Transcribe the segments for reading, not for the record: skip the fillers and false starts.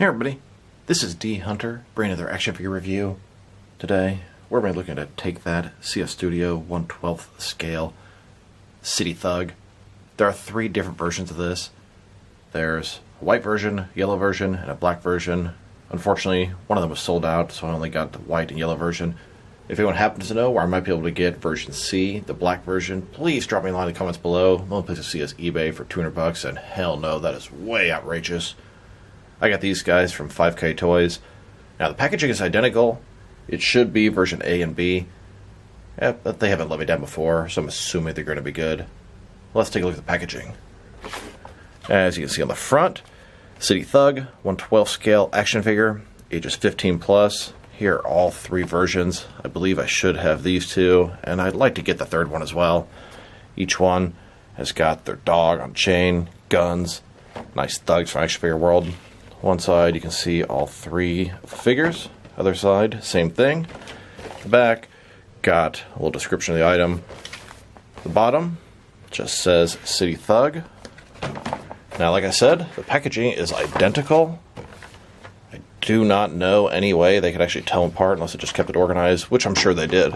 Hey everybody, this is D Hunter, bringing another action figure review. Today, we're going to be looking at Take That CS Studio 1/12 scale City Thug. There are 3 different versions of this. There's a white version, yellow version, and a black version. Unfortunately, one of them was sold out, so I only got the white and yellow version. If anyone happens to know where I might be able to get version C, the black version, please drop me a line in the comments below. The only place to see is eBay for $200, and hell no, that is way outrageous. I got these guys from 5K Toys. Now, the packaging is identical. It should be version A and B. Yeah, but they haven't let me down before, so I'm assuming they're going to be good. Let's take a look at the packaging. As you can see on the front, City Thug, 1/12 scale action figure, ages 15 plus. Here are all 3 versions. I believe I should have these 2, and I'd like to get the 3rd one as well. Each one has got their dog on chain, guns, nice thugs from action figure world. One side you can see all 3 of the figures. Other side, same thing. The back, got a little description of the item. The bottom just says City Thug. Now, like I said, the packaging is identical. I do not know any way they could actually tell them apart unless they just kept it organized, which I'm sure they did.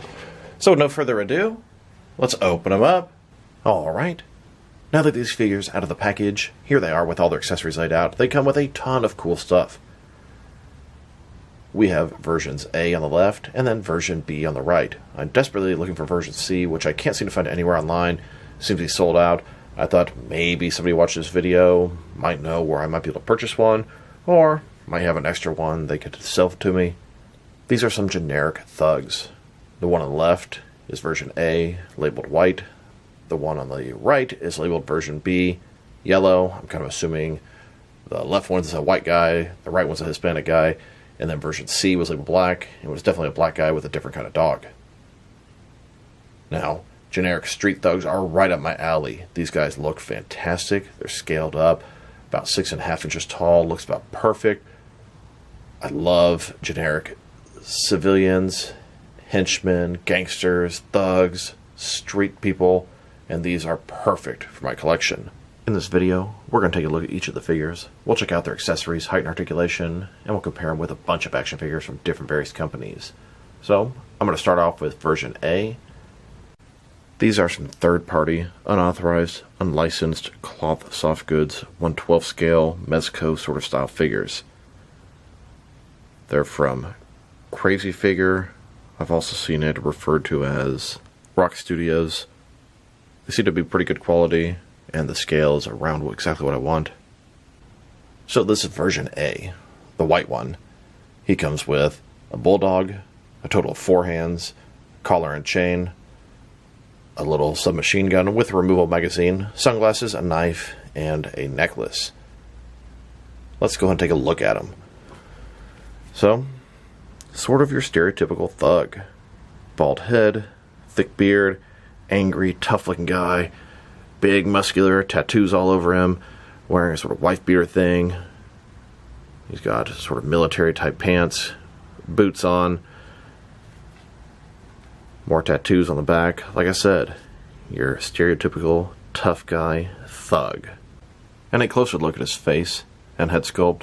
So, with no further ado, let's open them up. Alright. Now that these figures out of the package, here they are with all their accessories laid out. They come with a ton of cool stuff. We have versions A on the left, and then version B on the right. I'm desperately looking for version C, which I can't seem to find anywhere online. Seems to be sold out. I thought maybe somebody watched this video, might know where I might be able to purchase one, or might have an extra one they could sell to me. These are some generic thugs. The one on the left is version A, labeled white. The one on the right is labeled version B, yellow. I'm kind of assuming the left one's a white guy, the right one's a Hispanic guy, and then version C was labeled black. It was definitely a black guy with a different kind of dog. Now, generic street thugs are right up my alley. These guys look fantastic. They're scaled up, about 6.5 inches tall, looks about perfect. I love generic civilians, henchmen, gangsters, thugs, street people, and these are perfect for my collection. In this video, we're going to take a look at each of the figures. We'll check out their accessories, height, and articulation, and we'll compare them with a bunch of action figures from different various companies. So, I'm going to start off with version A. These are some third-party, unauthorized, unlicensed cloth soft goods, 1/12 scale, Mezco sort of style figures. They're from Crazy Figure. I've also seen it referred to as Rock Studios. They seem to be pretty good quality, and the scale is around exactly what I want. So this is version A, the white one. He comes with a bulldog, a total of 4 hands, collar and chain, a little submachine gun with a removable magazine, sunglasses, a knife, and a necklace. Let's go ahead and take a look at him. So, sort of your stereotypical thug. Bald head, thick beard, angry, tough-looking guy, big, muscular, tattoos all over him, wearing a sort of wife beater thing. He's got sort of military-type pants, boots on, more tattoos on the back. Like I said, your stereotypical tough guy thug. And a closer look at his face and head sculpt.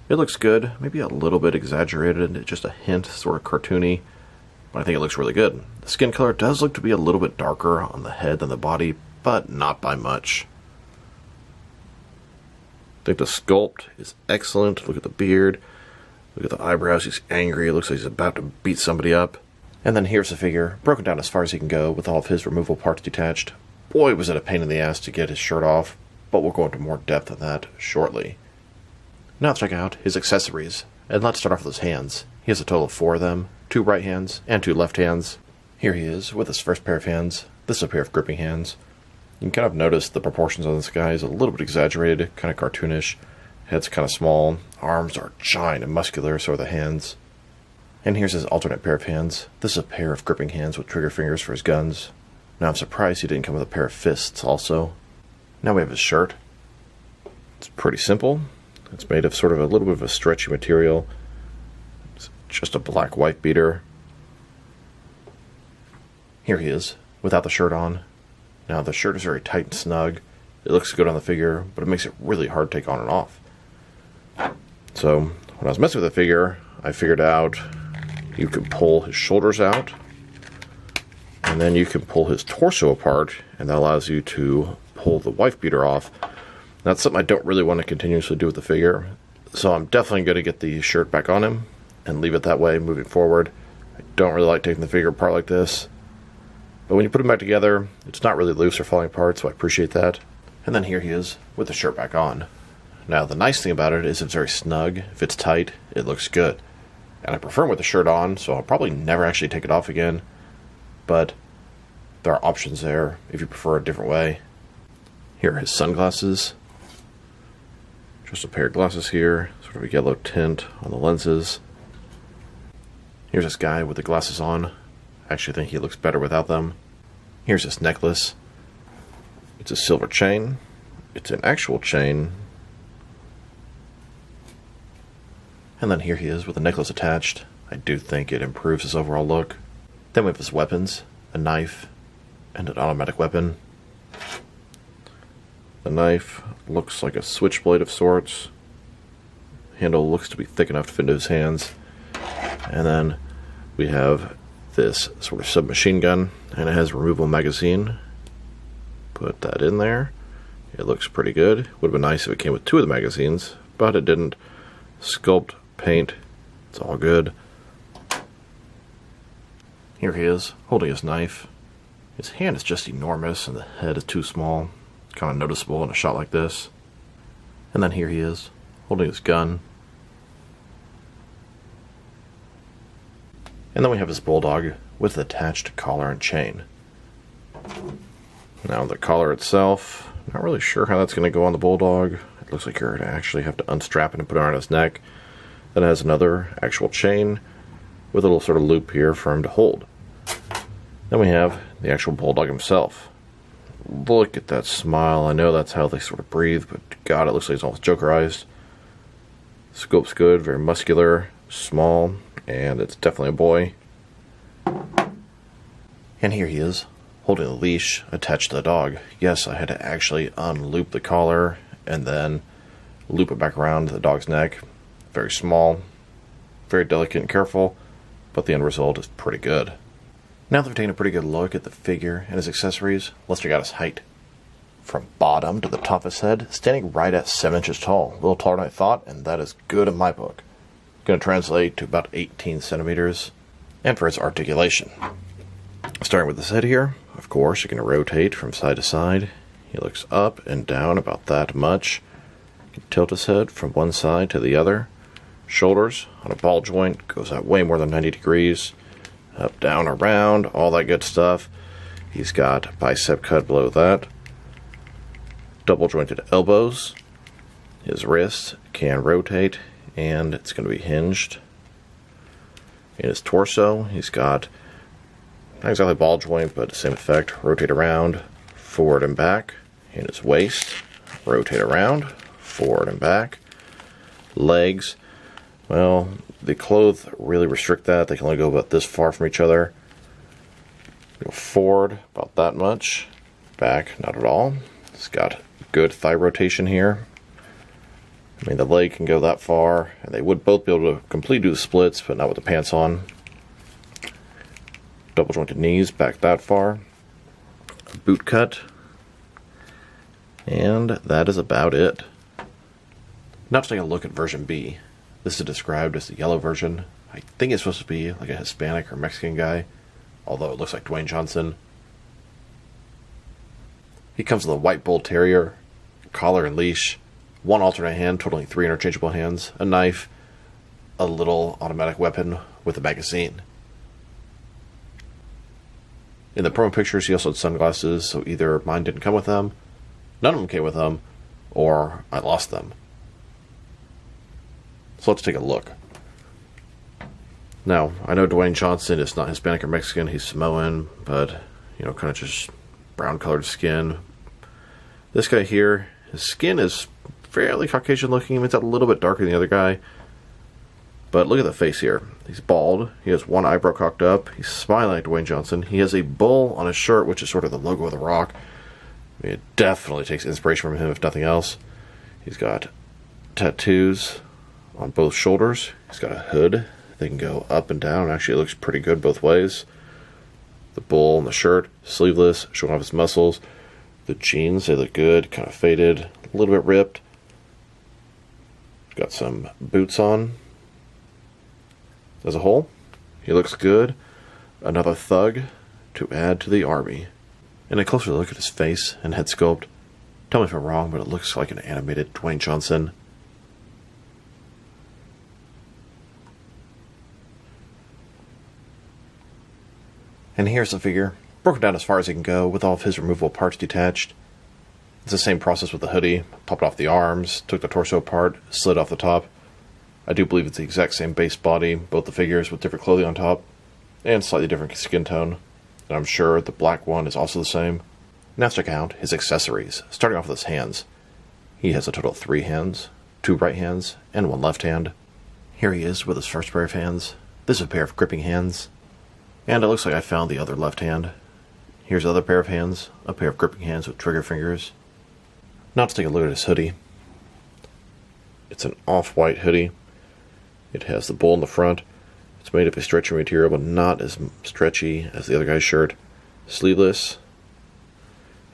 It looks good, maybe a little bit exaggerated, just a hint, sort of cartoony, but I think it looks really good. The skin color does look to be a little bit darker on the head than the body, but not by much. I think the sculpt is excellent. Look at the beard, look at the eyebrows, he's angry, it looks like he's about to beat somebody up. And then here's the figure, broken down as far as he can go with all of his removable parts detached. Boy, was it a pain in the ass to get his shirt off, but we'll go into more depth on that shortly. Now let's check out his accessories, and let's start off with his hands. He has a total of 4 of them, 2 right hands and 2 left hands. Here he is with his first pair of hands. This is a pair of gripping hands. You can kind of notice the proportions on this guy is a little bit exaggerated, kind of cartoonish. Head's kind of small, arms are giant and muscular, so are the hands. And here's his alternate pair of hands. This is a pair of gripping hands with trigger fingers for his guns. Now I'm surprised he didn't come with a pair of fists also. Now we have his shirt. It's pretty simple. It's made of sort of a little bit of a stretchy material. It's just a black wife beater. Here he is, without the shirt on. Now the shirt is very tight and snug. It looks good on the figure, but it makes it really hard to take on and off. So when I was messing with the figure, I figured out you can pull his shoulders out, and then you can pull his torso apart, and that allows you to pull the wife beater off. That's something I don't really want to continuously do with the figure, so I'm definitely going to get the shirt back on him and leave it that way moving forward. I don't really like taking the figure apart like this, but when you put him back together, it's not really loose or falling apart, so I appreciate that. And then here he is with the shirt back on. Now, the nice thing about it is it's very snug. If it's tight, it looks good. And I prefer him with the shirt on, so I'll probably never actually take it off again. But there are options there if you prefer a different way. Here are his sunglasses. Just a pair of glasses here, sort of a yellow tint on the lenses. Here's this guy with the glasses on. I actually think he looks better without them. Here's this necklace. It's a silver chain. It's an actual chain. And then here he is with the necklace attached. I do think it improves his overall look. Then we have his weapons, a knife, and an automatic weapon. The knife looks like a switchblade of sorts. Handle looks to be thick enough to fit into his hands. And then we have this sort of submachine gun, and it has a removable magazine. Put that in there. It looks pretty good. Would have been nice if it came with 2 of the magazines, but it didn't. Sculpt, paint, it's all good. Here he is, holding his knife. His hand is just enormous, and the head is too small. Kind of noticeable in a shot like this. And then here he is, holding his gun. And then we have his bulldog with attached collar and chain. Now the collar itself, not really sure how that's going to go on the bulldog. It looks like you're going to actually have to unstrap it and put it around his neck. Then it has another actual chain with a little sort of loop here for him to hold. Then we have the actual bulldog himself. Look at that smile. I know that's how they sort of breathe, but God, it looks like he's almost Jokerized. Scope's good, very muscular, small, and it's definitely a boy. And here he is, holding the leash attached to the dog. Yes, I had to actually unloop the collar and then loop it back around the dog's neck. Very small, very delicate and careful, but the end result is pretty good. Now that we've taken a pretty good look at the figure and his accessories, let's check out his height. From bottom to the top of his head, standing right at 7 inches tall. A little taller than I thought, and that is good in my book. Going to translate to about 18 centimeters. And for his articulation. Starting with his head here, of course, you're going to rotate from side to side. He looks up and down about that much. You can tilt his head from one side to the other. Shoulders on a ball joint goes out way more than 90 degrees. Up, down, around, all that good stuff. He's got bicep cut below that. Double jointed elbows. His wrist can rotate, and it's going to be hinged. In his torso, he's got not exactly ball joint, but the same effect. Rotate around, forward and back. In his waist, rotate around, forward and back. Legs, well, the clothes really restrict that. They can only go about this far from each other. Go forward about that much. Back, not at all. It's got good thigh rotation here. I mean, the leg can go that far, and they would both be able to completely do the splits, but not with the pants on. Double jointed knees back that far. Boot cut. And that is about it. Now to take a look at version B. This is described as the yellow version. I think it's supposed to be like a Hispanic or Mexican guy, although it looks like Dwayne Johnson. He comes with a white bull terrier, collar and leash, one alternate hand, totaling 3 interchangeable hands, a knife, a little automatic weapon with a magazine. In the promo pictures, he also had sunglasses, so either mine didn't come with them, none of them came with them, or I lost them. So let's take a look. Now, I know Dwayne Johnson is not Hispanic or Mexican, he's Samoan, but, you know, kind of just brown colored skin. This guy here, his skin is fairly Caucasian looking. It's a little bit darker than the other guy. But look at the face here. He's bald. He has one eyebrow cocked up. He's smiling like Dwayne Johnson. He has a bull on his shirt, which is sort of the logo of The Rock. I mean, it definitely takes inspiration from him, if nothing else. He's got tattoos on both shoulders. He's got a hood. They can go up and down. Actually, it looks pretty good both ways. The bull and the shirt, sleeveless, showing off his muscles. The jeans, they look good, kind of faded, a little bit ripped. Got some boots on. As a whole, he looks good. Another thug to add to the army. And a closer look at his face and head sculpt. Tell me if I'm wrong, but it looks like an animated Dwayne Johnson. And here's the figure, broken down as far as he can go, with all of his removable parts detached. It's the same process with the hoodie. Popped off the arms, took the torso apart, slid off the top. I do believe it's the exact same base body, both the figures with different clothing on top, and slightly different skin tone. And I'm sure the black one is also the same. Now let's check out his accessories, starting off with his hands. He has a total of 3 hands, 2 right hands, and 1 left hand. Here he is with his first pair of hands. This is a pair of gripping hands. And it looks like I found the other left hand. Here's the other pair of hands, a pair of gripping hands with trigger fingers. Now let's take a look at his hoodie. It's an off-white hoodie. It has the bull in the front. It's made of a stretchy material, but not as stretchy as the other guy's shirt. Sleeveless.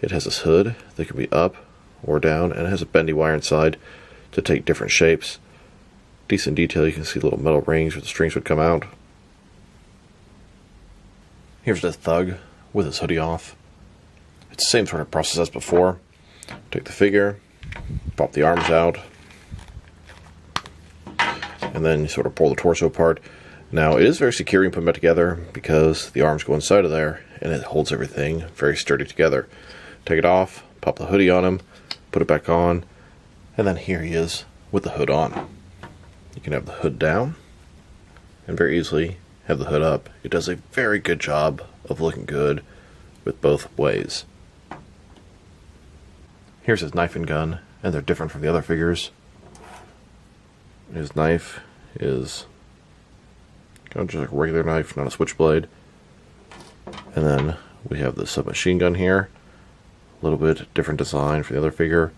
It has this hood that can be up or down, and it has a bendy wire inside to take different shapes. Decent detail. You can see little metal rings where the strings would come out. Here's the thug with his hoodie off. It's the same sort of process as before. Take the figure, pop the arms out, and then you sort of pull the torso apart. Now, it is very secure and put them back together because the arms go inside of there and it holds everything very sturdy together. Take it off, pop the hoodie on him, put it back on, and then here he is with the hood on. You can have the hood down and very easily have the hood up. It does a very good job of looking good with both ways. Here's his knife and gun, and they're different from the other figures. His knife is kind of just like a regular knife, not a switchblade. And then we have the submachine gun here. A little bit different design from the other figure.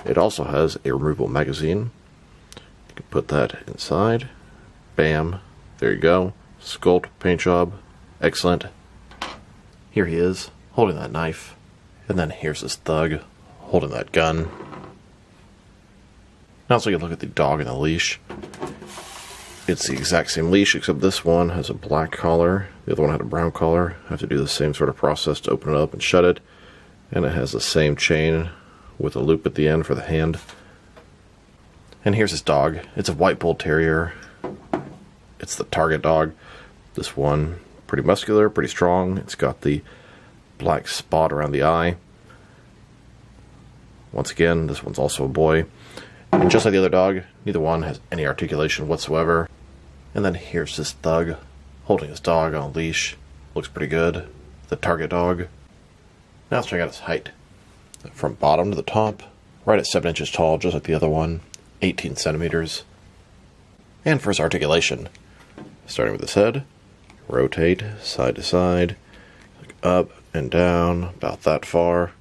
It also has a removable magazine. You can put that inside. Bam. There you go. Sculpt, paint job. Excellent. Here he is, holding that knife. And then here's this thug, holding that gun. Now let's take a look at the dog and the leash. It's the exact same leash, except this one has a black collar. The other one had a brown collar. I have to do the same sort of process to open it up and shut it. And it has the same chain with a loop at the end for the hand. And here's his dog. It's a white bull terrier. It's the target dog. This one, pretty muscular, pretty strong. It's got the black spot around the eye. Once again, this one's also a boy. And just like the other dog, neither one has any articulation whatsoever. And then here's this thug holding his dog on a leash. Looks pretty good. The target dog. Now let's check out his height. From bottom to the top, right at 7 inches tall, just like the other one, 18 centimeters. And for his articulation, starting with his head, rotate side to side, up and down, about that far.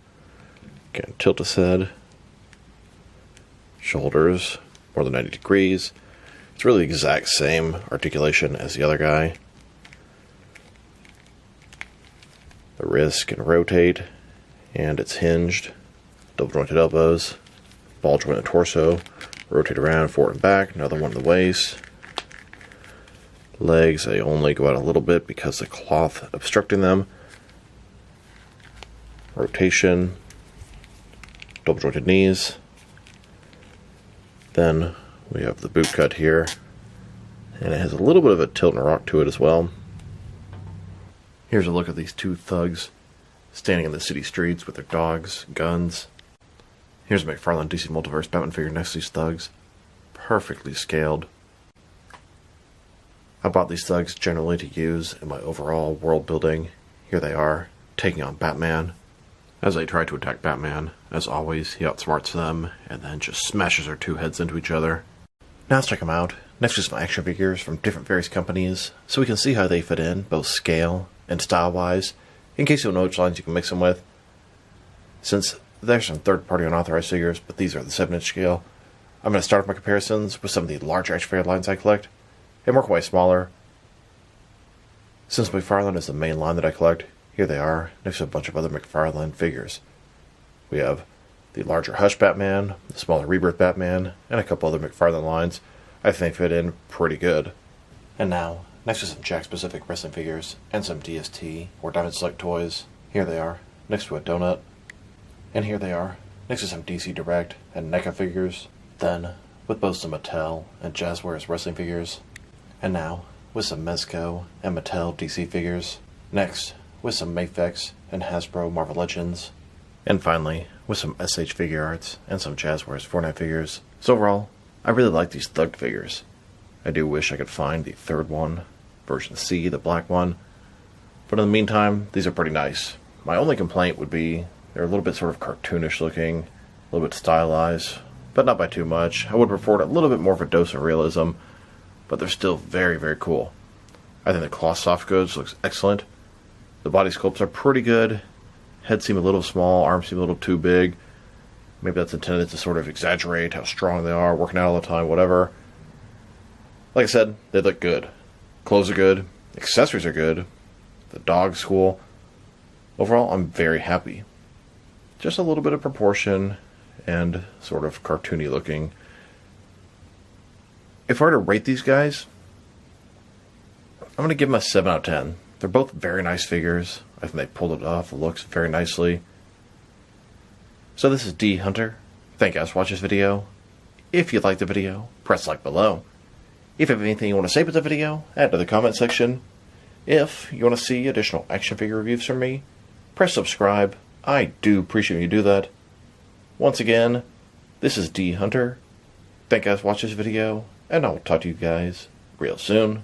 Again, tilt his head, shoulders, more than 90 degrees. It's really the exact same articulation as the other guy. The wrist can rotate, and it's hinged. Double jointed elbows, ball jointed torso, rotate around, forward and back, another one in the waist. Legs, they only go out a little bit because the cloth obstructing them. Rotation, double jointed knees. Then we have the boot cut here, and it has a little bit of a tilt and rock to it as well. Here's a look at these two thugs standing in the city streets with their dogs, guns. Here's a McFarlane DC Multiverse Batman figure next to these thugs. Perfectly scaled. I bought these thugs generally to use in my overall world building. Here they are, taking on Batman. As they try to attack Batman, as always, he outsmarts them and then just smashes their two heads into each other. Now let's check them out, next to some action figures from different various companies, so we can see how they fit in, both scale and style-wise, in case you don't know which lines you can mix them with. Since there's some third-party unauthorized figures, but these are the 7-inch scale, I'm going to start off my comparisons with some of the larger action figure lines I collect, and work my way smaller. Since McFarlane is the main line that I collect, here they are, next to a bunch of other McFarlane figures. We have the larger Hush Batman, the smaller Rebirth Batman, and a couple other McFarlane lines I think fit in pretty good. And now, next to some Jack-specific wrestling figures, and some DST or Diamond Select toys, here they are, next to a donut. And here they are, next to some DC Direct and NECA figures. Then, with both some Mattel and Jazzwares wrestling figures. And now, with some Mezco and Mattel DC figures. Next, with some Mafex and Hasbro Marvel Legends. And finally, with some SH Figure Arts and some Jazzwares Fortnite figures. So overall, I really like these Thug figures. I do wish I could find the third one, version C, the black one. But in the meantime, these are pretty nice. My only complaint would be they're a little bit sort of cartoonish looking, a little bit stylized, but not by too much. I would prefer a little bit more of a dose of realism, but they're still very, very cool. I think the cloth soft goods looks excellent. The body sculpts are pretty good. Heads seem a little small, arms seem a little too big. Maybe that's intended to sort of exaggerate how strong they are, working out all the time, whatever. Like I said, they look good. Clothes are good. Accessories are good. The dog's cool. Overall, I'm very happy. Just a little bit of proportion and sort of cartoony looking. If I were to rate these guys, I'm going to give them a 7 out of 10. They're both very nice figures. I think they pulled it off. It looks very nicely. So this is D Hunter. Thank you guys for watching this video. If you liked the video, press like below. If you have anything you want to say about the video, add to the comment section. If you want to see additional action figure reviews from me, press subscribe. I do appreciate when you do that. Once again, this is D Hunter. Thank you guys for watching this video, and I will talk to you guys real soon.